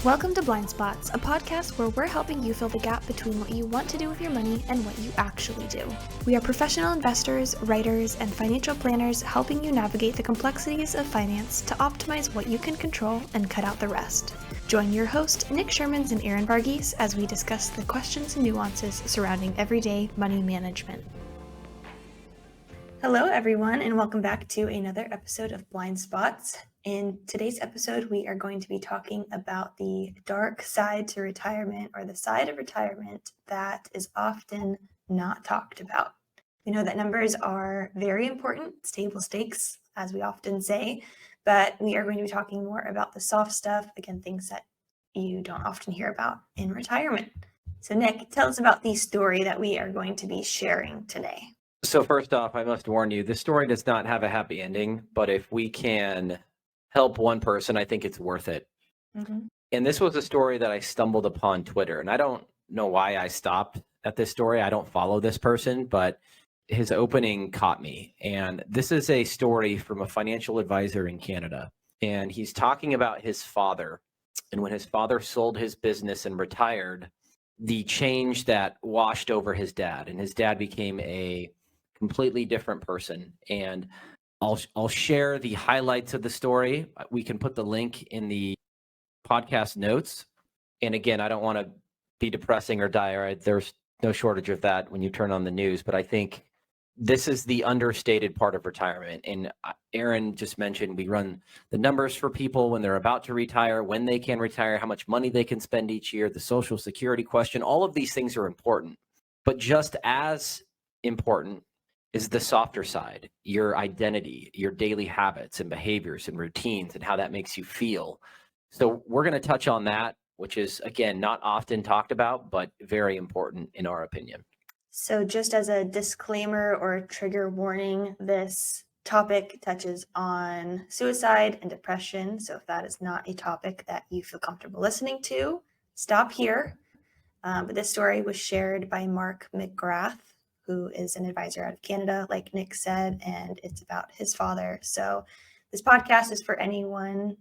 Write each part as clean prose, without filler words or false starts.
Welcome to Blind Spots, a podcast where we're helping you fill the gap between what you want to do with your money and what you actually do. We are professional investors, writers, and financial planners helping you navigate the complexities of finance to optimize what you can control and cut out the rest. Join your host, Nick Shermans and Aaron Varghese, as we discuss the questions and nuances surrounding everyday money management. Hello, everyone, and welcome back to another episode of Blind Spots. In today's episode, we are going to be talking about the dark side to retirement, or the side of retirement that is often not talked about. We know that numbers are very important, it's table stakes, as we often say, but we are going to be talking more about the soft stuff, again, things that you don't often hear about in retirement. So Nick, tell us about the story that we are going to be sharing today. So first off, I must warn you, this story does not have a happy ending, but if we can help one person, I think it's worth it. Mm-hmm. And this was a story that I stumbled upon Twitter, and I don't know why I stopped at this story. I don't follow this person, but his opening caught me. And this is a story from a financial advisor in Canada. And he's talking about his father. And when his father sold his business and retired, the change that washed over his dad. And his dad became a completely different person. And I'll share the highlights of the story. We can put the link in the podcast notes. And again, I don't want to be depressing or dire. There's no shortage of that when you turn on the news. But I think this is the understated part of retirement. And Aaron just mentioned we run the numbers for people when they're about to retire, when they can retire, how much money they can spend each year, the Social Security question. All of these things are important. But just as important is the softer side, your identity, your daily habits and behaviors and routines and how that makes you feel. So we're going to touch on that, which is, again, not often talked about, but very important in our opinion. So just as a disclaimer or a trigger warning, this topic touches on suicide and depression. So if that is not a topic that you feel comfortable listening to, stop here. But this story was shared by Mark McGrath, who is an advisor out of Canada, like Nick said, and it's about his father. So this podcast is for anyone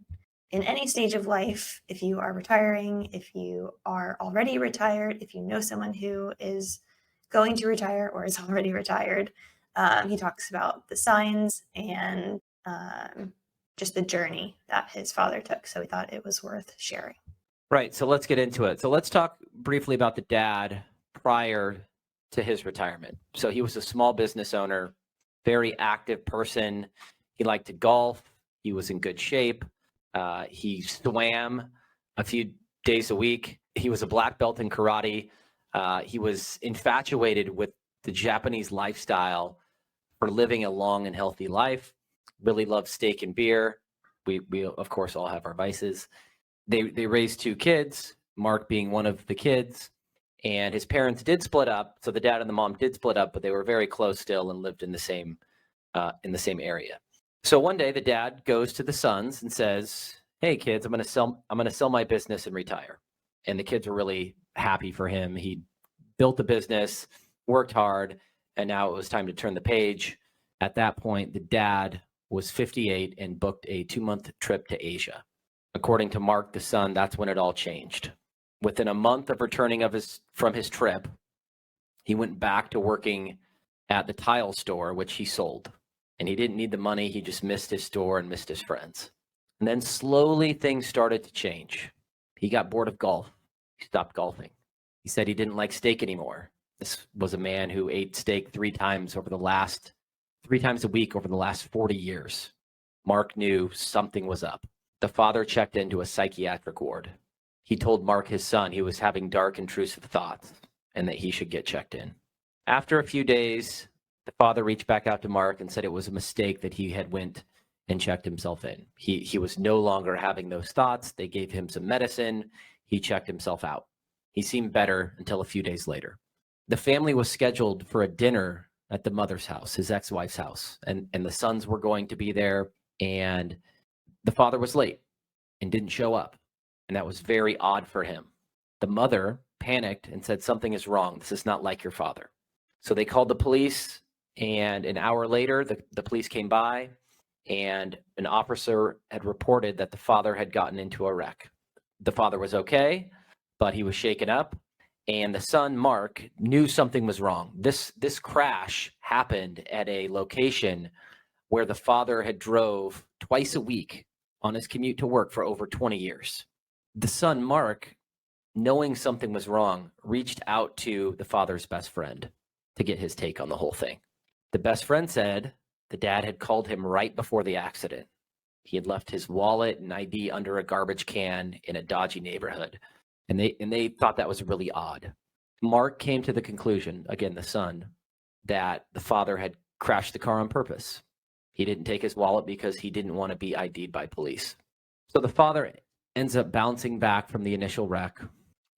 in any stage of life. If you are retiring, if you are already retired, if you know someone who is going to retire or is already retired, he talks about the signs and just the journey that his father took. So we thought it was worth sharing. Right. So let's get into it. So let's talk briefly about the dad prior to his retirement. So he was a small business owner, very active person. He liked to golf. He was in good shape. He swam a few days a week. He was a black belt in karate. He was infatuated with the Japanese lifestyle for living a long and healthy life. Really loved steak and beer. We of course all have our vices. They raised two kids, Mark being one of the kids. And his parents did split up. So the dad and the mom did split up, but they were very close still and lived in the same area. So one day the dad goes to the sons and says, "Hey kids, I'm going to sell my business and retire." And the kids were really happy for him. He built the business, worked hard, and now it was time to turn the page. At that point, the dad was 58 and booked a 2-month trip to Asia. According to Mark, the son, that's when it all changed. Within a month of returning from his trip, he went back to working at the tile store, which he sold. And he didn't need the money. He just missed his store and missed his friends. And then slowly things started to change. He got bored of golf. He stopped golfing. He said he didn't like steak anymore. This was a man who ate steak 3 times a week over the last 40 years. Mark knew something was up. The father checked into a psychiatric ward. He told Mark, his son, he was having dark, intrusive thoughts and that he should get checked in. After a few days, the father reached back out to Mark and said it was a mistake that he had went and checked himself in. He was no longer having those thoughts. They gave him some medicine. He checked himself out. He seemed better until a few days later. The family was scheduled for a dinner at the mother's house, his ex-wife's house, and the sons were going to be there, and the father was late and didn't show up. And that was very odd for him. The mother panicked and said, "Something is wrong. This is not like your father." So they called the police, and an hour later, the police came by, and an officer had reported that the father had gotten into a wreck. The father was okay, but he was shaken up. And the son, Mark, knew something was wrong. This crash happened at a location where the father had drove twice a week on his commute to work for over 20 years. The son, Mark, knowing something was wrong, reached out to the father's best friend to get his take on the whole thing. The best friend said the dad had called him right before the accident. He had left his wallet and ID under a garbage can in a dodgy neighborhood. And they thought that was really odd. Mark came to the conclusion, again, the son, that the father had crashed the car on purpose. He didn't take his wallet because he didn't want to be ID'd by police. So the father ends up bouncing back from the initial wreck.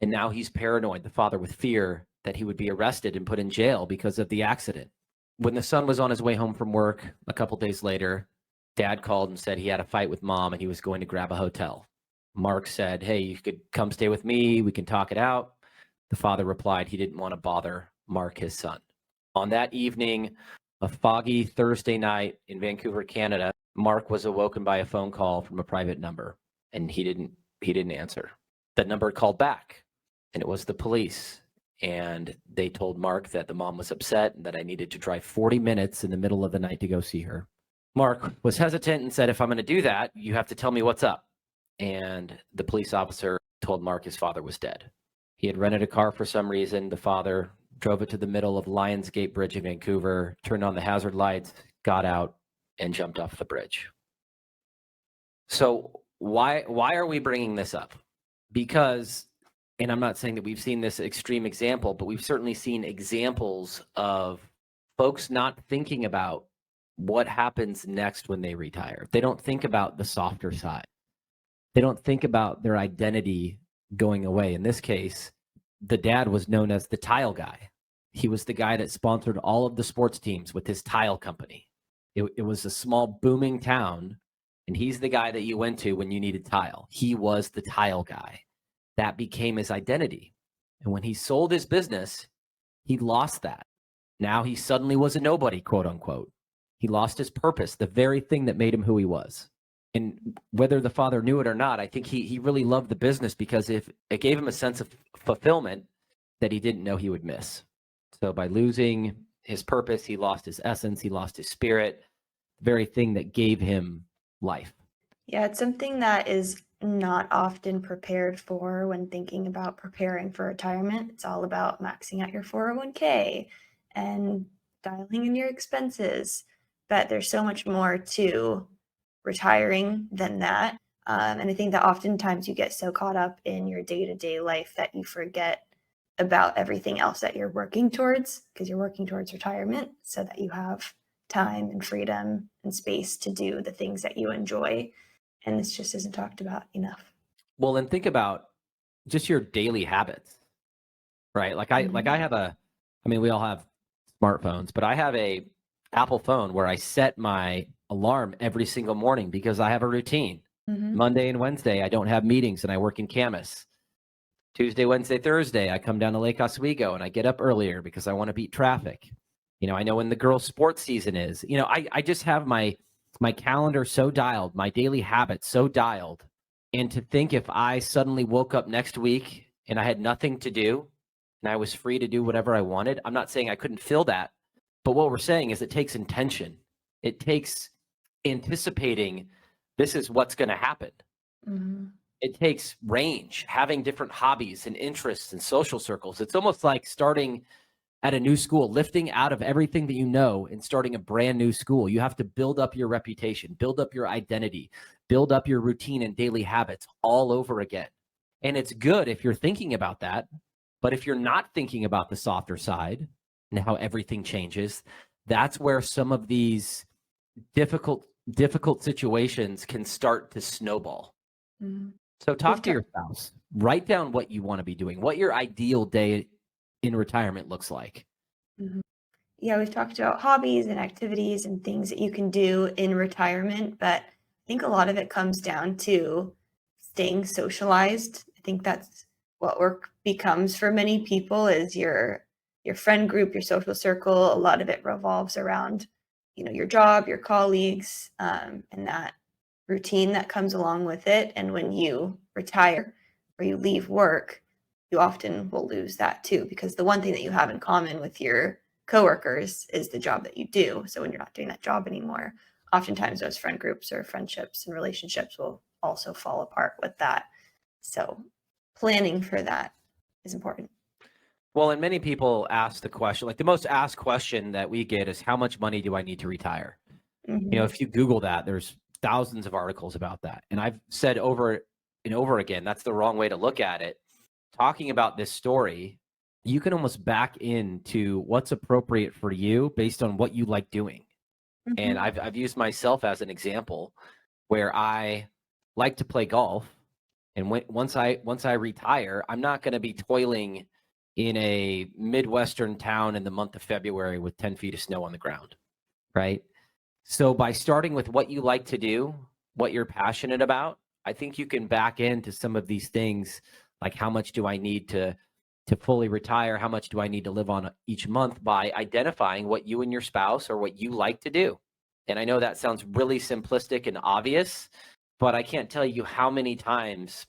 And now he's paranoid, the father, with fear that he would be arrested and put in jail because of the accident. When the son was on his way home from work a couple days later, dad called and said he had a fight with mom and he was going to grab a hotel. Mark said, hey, you could come stay with me. We can talk it out. The father replied he didn't want to bother Mark, his son. On that evening, a foggy Thursday night in Vancouver, Canada, Mark was awoken by a phone call from a private number, and he didn't answer. That number called back, and it was the police. And they told Mark that the mom was upset and that I needed to drive 40 minutes in the middle of the night to go see her. Mark was hesitant and said, if I'm going to do that, you have to tell me what's up. And the police officer told Mark his father was dead. He had rented a car for some reason. The father drove it to the middle of Lionsgate Bridge in Vancouver, turned on the hazard lights, got out, and jumped off the bridge. So why are we bringing this up? Because, and I'm not saying that we've seen this extreme example, but we've certainly seen examples of folks not thinking about what happens next when they retire. They don't think about the softer side. They don't think about their identity going away. In this case, the dad was known as the tile guy. He was the guy that sponsored all of the sports teams with his tile company. It was a small booming town, and he's the guy that you went to when you needed tile. He was the tile guy. That became his identity. And when he sold his business, he lost that. Now he suddenly was a nobody, quote unquote. He lost his purpose, the very thing that made him who he was. And whether the father knew it or not, I think he really loved the business because if it gave him a sense of fulfillment that he didn't know he would miss. So by losing his purpose, he lost his essence, he lost his spirit, the very thing that gave him life. Yeah, it's something that is not often prepared for when thinking about preparing for retirement. It's all about maxing out your 401k and dialing in your expenses. But there's so much more to retiring than that. And I think that oftentimes you get so caught up in your day-to-day life that you forget about everything else that you're working towards, because you're working towards retirement so that you have time and freedom and space to do the things that you enjoy. And this just isn't talked about enough. Well, and think about just your daily habits, right? Like I mean, we all have smartphones, but I have a Apple phone where I set my alarm every single morning because I have a routine. Monday and Wednesday, I don't have meetings and I work in Camas. Tuesday, Wednesday, Thursday, I come down to Lake Oswego and I get up earlier because I want to beat traffic. I know when the girls' sports season is. I just have my calendar so dialed, my daily habits so dialed. And to think if I suddenly woke up next week and I had nothing to do and I was free to do whatever I wanted, I'm not saying I couldn't fill that. But what we're saying is it takes intention. It takes anticipating this is what's going to happen. It takes range, having different hobbies and interests and social circles. It's almost like starting at a new school, lifting out of everything that you know and starting a brand new school. You have to build up your reputation, build up your identity, build up your routine and daily habits all over again. And it's good if you're thinking about that. But if you're not thinking about the softer side and how everything changes, that's where some of these difficult situations can start to snowball. So talk to your spouse, write down what you want to be doing, what your ideal day in retirement looks like. Yeah, we've talked about hobbies and activities and things that you can do in retirement, but I think a lot of it comes down to staying socialized. I think that's what work becomes for many people is your friend group, your social circle. A lot of it revolves around, your job, your colleagues, and that routine that comes along with it. And when you retire, or you leave work, you often will lose that too, because the one thing that you have in common with your coworkers is the job that you do. So when you're not doing that job anymore, oftentimes those friend groups or friendships and relationships will also fall apart with that. So planning for that is important. Well, and many people ask the question, like the most asked question that we get is, how much money do I need to retire? Mm-hmm. If you Google that, there's thousands of articles about that. And I've said over and over again, that's the wrong way to look at it. Talking about this story, you can almost back into what's appropriate for you based on what you like doing. And Mm-hmm. I've used myself as an example where I like to play golf. And once I retire, I'm not going to be toiling in a Midwestern town in the month of February with 10 feet of snow on the ground, right? So by starting with what you like to do, what you're passionate about, I think you can back into some of these things, like how much do I need to fully retire? How much do I need to live on each month, by identifying what you and your spouse or what you like to do. And I know that sounds really simplistic and obvious, but I can't tell you how many times,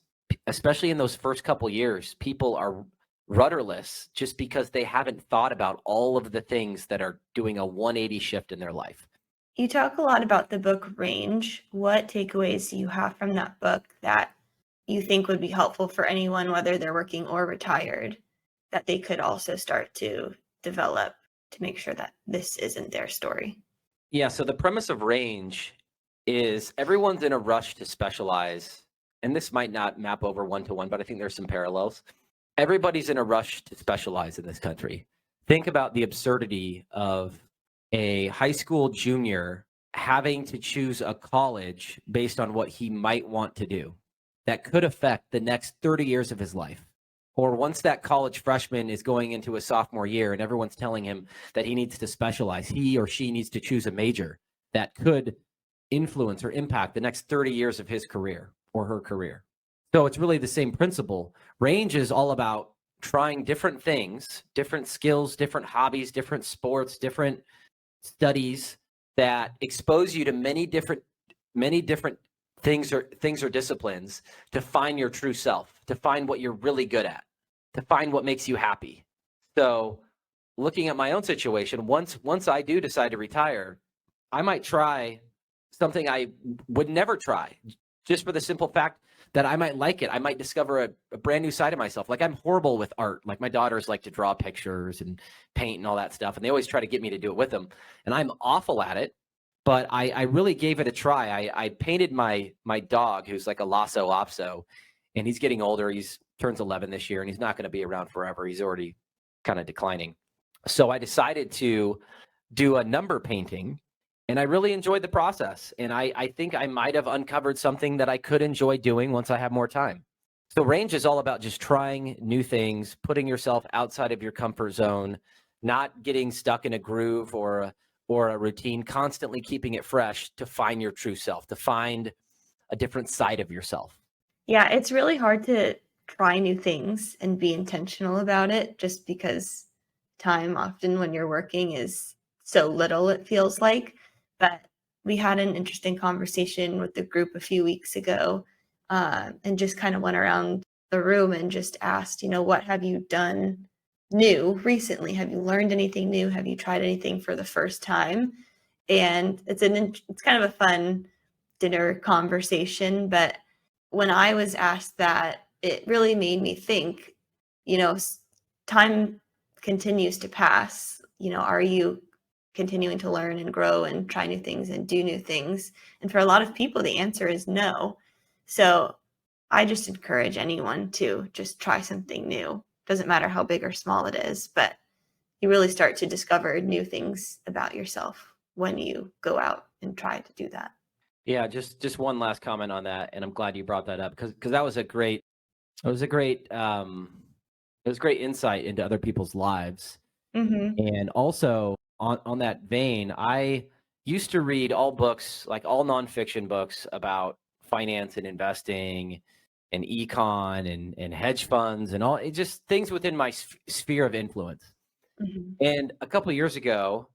especially in those first couple years, people are rudderless just because they haven't thought about all of the things that are doing a 180 shift in their life. You talk a lot about the book Range. What takeaways do you have from that book that you think would be helpful for anyone, whether they're working or retired, that they could also start to develop to make sure that this isn't their story? Yeah, so the premise of Range is everyone's in a rush to specialize, and this might not map over one to one, but I think there's some parallels. Everybody's in a rush to specialize in this country. Think about the absurdity of a high school junior having to choose a college based on what he might want to do that could affect the next 30 years of his life. Or once that college freshman is going into a sophomore year and everyone's telling him that he needs to specialize, he or she needs to choose a major that could influence or impact the next 30 years of his career or her career. So it's really the same principle. Range is all about trying different things, different skills, different hobbies, different sports, different studies that expose you to many different things or disciplines to find your true self, to find what you're really good at, to find what makes you happy. So looking at my own situation, once I do decide to retire, I might try something I would never try, just for the simple fact that I might like it. I might discover a brand new side of myself. Like, I'm horrible with art. Like, my daughters like to draw pictures and paint and all that stuff, and they always try to get me to do it with them. And I'm awful at it, but I really gave it a try. I painted my dog, who's like a Lhasa Apso, and he's getting older. He's turns 11 this year, and he's not going to be around forever. He's already kind of declining. So I decided to do a number painting, and I really enjoyed the process. And I think I might have uncovered something that I could enjoy doing once I have more time. So Range is all about just trying new things, putting yourself outside of your comfort zone, not getting stuck in a groove or a routine, constantly keeping it fresh to find your true self, to find a different side of yourself. Yeah, it's really hard to try new things and be intentional about it just because time often when you're working is so little, it feels like. But we had an interesting conversation with the group a few weeks ago, and just kind of went around the room and just asked, what have you done new recently? Have you learned anything new? Have you tried anything for the first time? And it's kind of a fun dinner conversation, but when I was asked that, it really made me think, time continues to pass. Are you continuing to learn and grow and try new things and do new things? And for a lot of people, the answer is no. So I just encourage anyone to just try something new. Doesn't matter how big or small it is, but you really start to discover new things about yourself when you go out and try to do that. Yeah, just one last comment on that, and I'm glad you brought that up because that was a great it was great insight into other people's lives. Mm-hmm. And also on that vein, I used to read all books, like all nonfiction books about finance and investing and econ and hedge funds and all it just things within my sphere of influence. Mm-hmm. And a couple of years ago,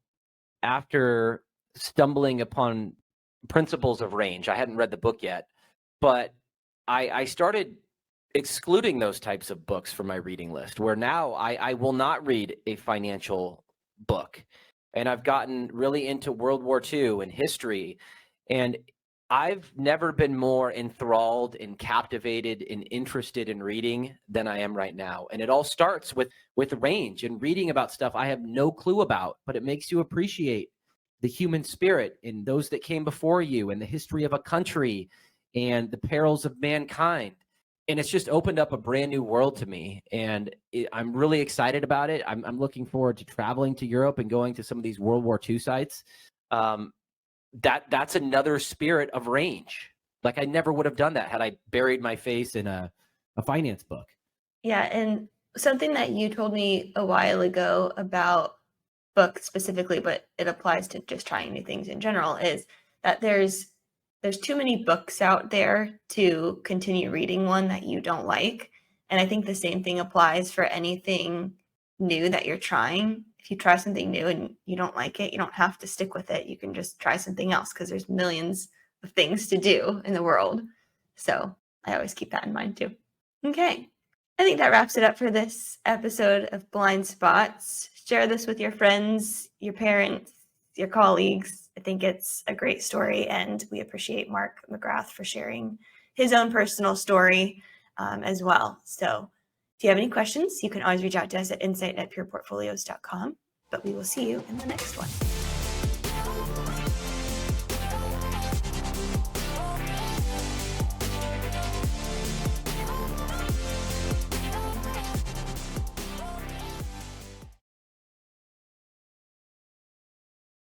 after stumbling upon Principles of Range, I hadn't read the book yet, but I started excluding those types of books from my reading list, where now I will not read a financial book. And I've gotten really into World War II and history. And I've never been more enthralled and captivated and interested in reading than I am right now. And it all starts with range and reading about stuff I have no clue about, but it makes you appreciate the human spirit and those that came before you and the history of a country and the perils of mankind. And it's just opened up a brand new world to me. And I'm really excited about it. I'm looking forward to traveling to Europe and going to some of these World War II sites. That's another spirit of range. Like I never would have done that had I buried my face in a finance book. Yeah, and something that you told me a while ago about books specifically, but it applies to just trying new things in general, is that there's too many books out there to continue reading one that you don't like. And I think the same thing applies for anything new that you're trying. If you try something new and you don't like it, you don't have to stick with it. You can just try something else because there's millions of things to do in the world. So I always keep that in mind too. Okay. I think that wraps it up for this episode of Blind Spots. Share this with your friends, your parents, your colleagues. I think it's a great story, and we appreciate Mark McGrath for sharing his own personal story as well. So if you have any questions, you can always reach out to us at insight@pureportfolios.com, but we will see you in the next one.